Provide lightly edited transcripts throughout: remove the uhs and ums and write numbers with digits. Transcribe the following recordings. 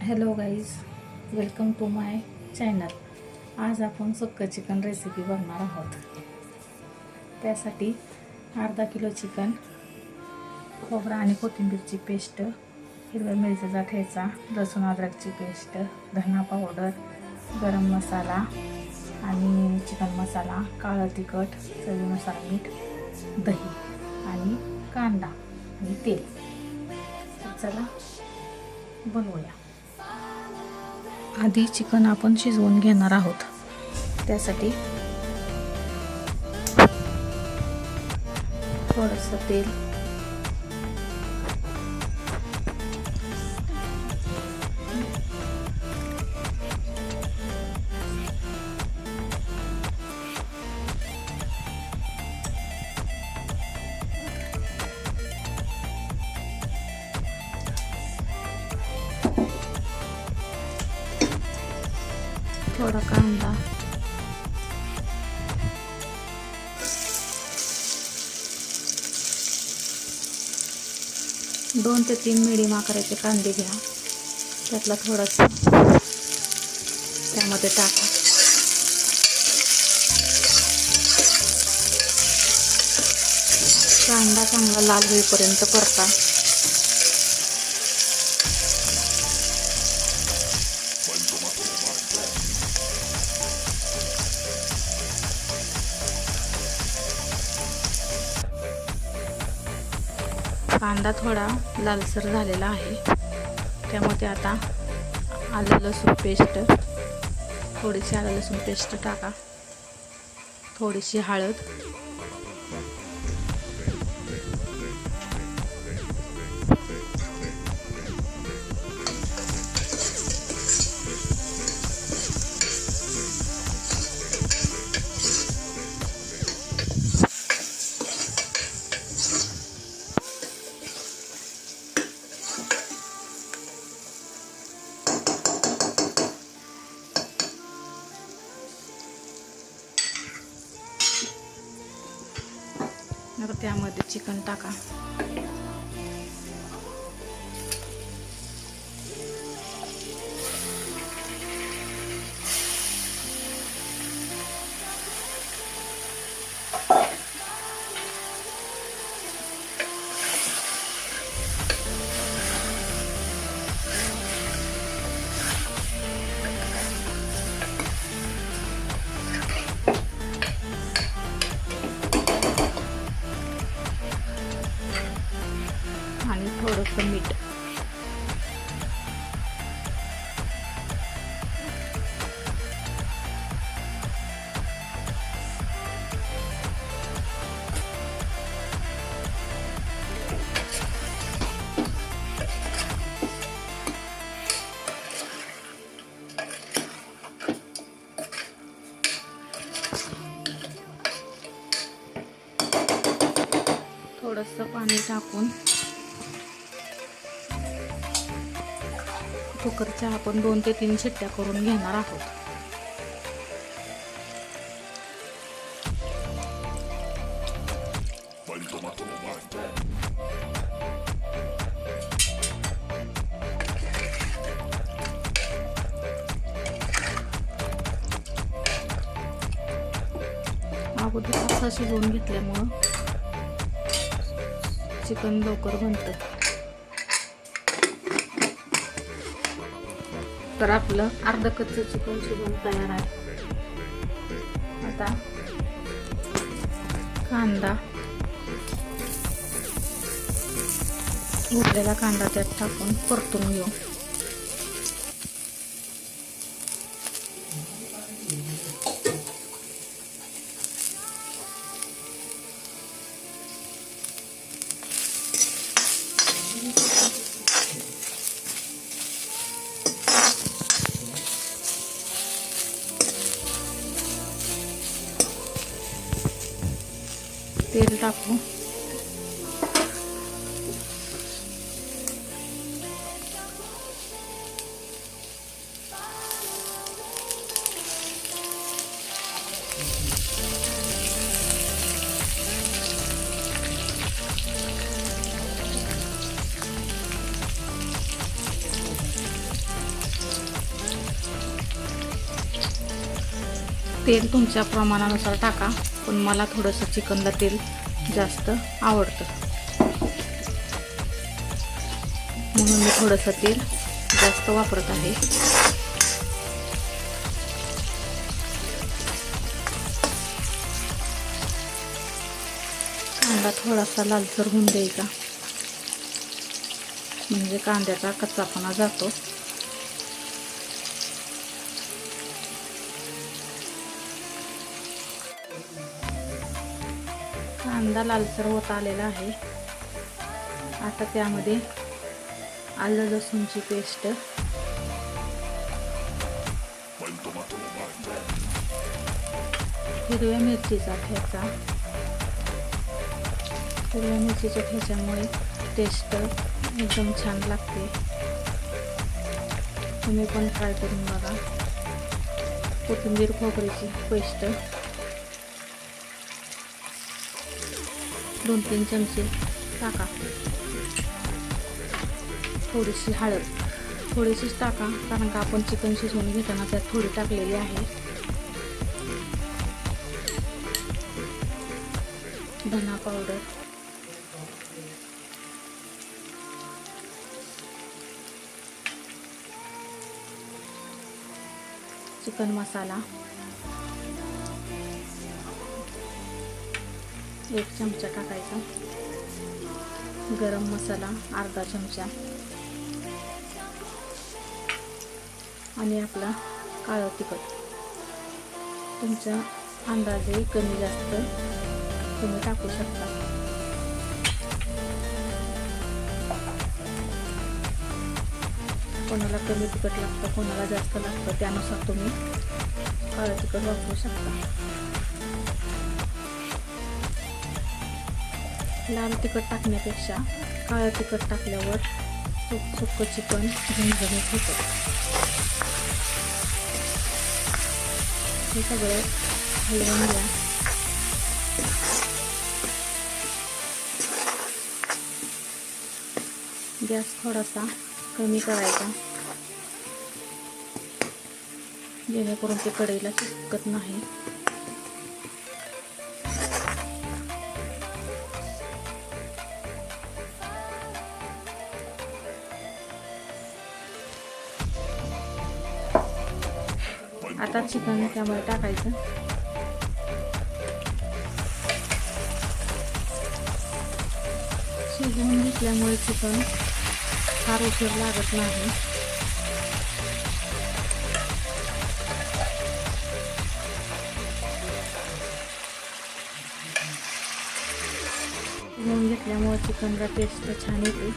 Hello guys, welcome to my channel. आज आपण सुक्कं chicken recipe बघणार आहोत. त्यासाठी अर्धा किलो चिकन, खोबरा आणि कोथिंबीरची पेस्ट, हिरव्या मिरचीचा ठेचा, लसूण अद्रकची पेस्ट, धना पावडर, गरम मसाला आणि चिकन मसाला, काळं तिखट, चवीनुसार मीठ, दही आणि कांदा आणि तेल. चला बनवूया. आधी चिकन आपण शिजवून घेणार आहोत. त्यासाठी थोडंसं तेल, थोडा कांदा, दोन ते तीन मिडियम आकाराचे कांदे घ्या. त्यातला थोडासा त्यामध्ये टाका. कांदा चांगला लाल होईपर्यंत परता. कांदा थोडा लालसर झालेला आहे, त्यामध्ये आता आलं लसूण पेस्ट, थोडीशी आलं लसूण पेस्ट टाका. थोडीशी हळद, आता त्यामध्ये चिकन टाका. आणि थोडंसं मीठ. थोडंसं पाणी टाकून कुकरच्या आपण 2 ते 3 शिट्ट्या करून घेणार आहोत. अगोदर असा शिजवून घेतल्यामुळं चिकन लवकर बनतं. तर आपलं अर्ध कच्चं चिकन शिजवून तयार आहे. आता कांदा, उरलेला कांदा त्यात टाकून परतून घेऊ. तेल टाकू. तेल तुमच्या प्रमाणानुसार टाका, पण मला थोडंसं चिकनला तेल जास्त आवडतं, म्हणून मी थोडंसं तेल जास्त वापरत आहे. कांदा थोडासा लालसर होऊन द्यायचा, म्हणजे कांद्याचा कच्चापणा जातो. कांदा लालसर होत आलेला आहे. आता त्यामध्ये आलं लसूणची पेस्ट, हिरव्या मिरचीचा ठेचा. हिरव्या मिरचीच्या ठेच्यामुळे टेस्ट एकदम छान लागते. तुम्ही पण ट्राय करून बघा. कोथिंबीर खोबऱ्याची पेस्ट 2-3 चमचे टाका. थोडीशी हळद, थोडीशीच टाका, कारण का आपण चिकन शिजवून घेताना त्यात थोडी टाकलेली आहे. धना पावडर, चिकन मसाला 1 चमचा टाकायचा. गरम मसाला अर्धा चमचा आणि आपला काळं तिखट तुमच्या अंदाजे कमी जास्त तुम्ही टाकू शकता. कोणाला कमी तिखट लागतं, कोणाला जास्त लागतं, त्यानुसार तुम्ही काळं तिखट वापरू शकता. लाल तिखट टाकण्यापेक्षा काळं तिखट टाकल्यावर सुक्कं चिकन झणझणीत होतं. हे सगळं हलवून घ्या. गॅस थोडासा कमी करायचा, जेणेकरून ते कढईला चिकटत नाही. आता चिकन त्यामध्ये टाकायचं. शिजवून घेतल्यामुळे चिकन फार उशीर लागत नाही. शिजवून घेतल्यामुळे चिकनला टेस्ट छान येते.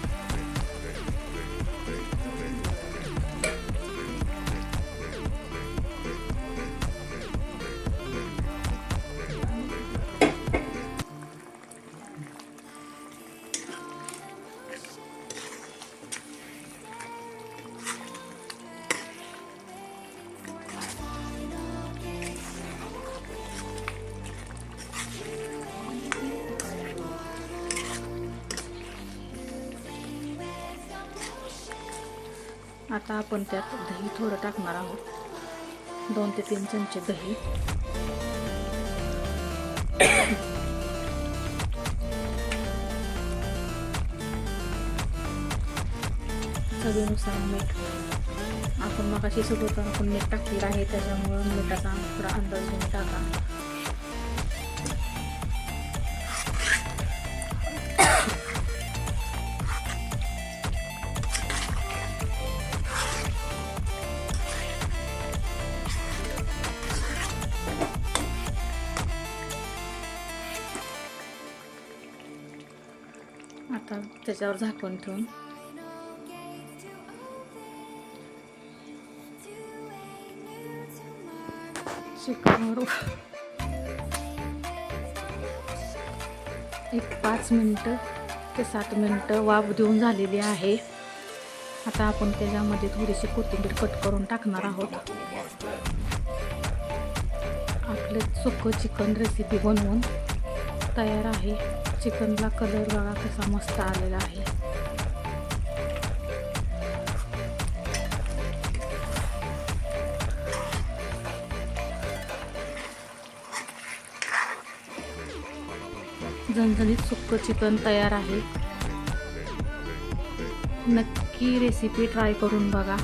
आता आपण त्यात दही थोडं टाकणार आहोत. 2 ते 3 चमचे दही. चवीनुसार मीठ. आपण मगाशी शिजवताना आपण मीठ टाकलेलं आहे, त्याच्यामुळं मिठाचा थोडा अंदाज घेऊन टाका. आता त्याच्यावर झाकून ठेवून चिकनवर 5 मिनिटं ते 7 मिनिटं वाफ देऊन झालेली आहे. आता आपण त्याच्यामध्ये थोडीशी कोथिंबीर कट करून टाकणार आहोत. आपले सुक्कं चिकन रेसिपी बनवून तयार आहे. चिकनला कलर बघा कसा मस्त आलेला आहे. झणझणीत सुक्कं चिकन तयार आहे. नक्की रेसिपी ट्राय करून बघा.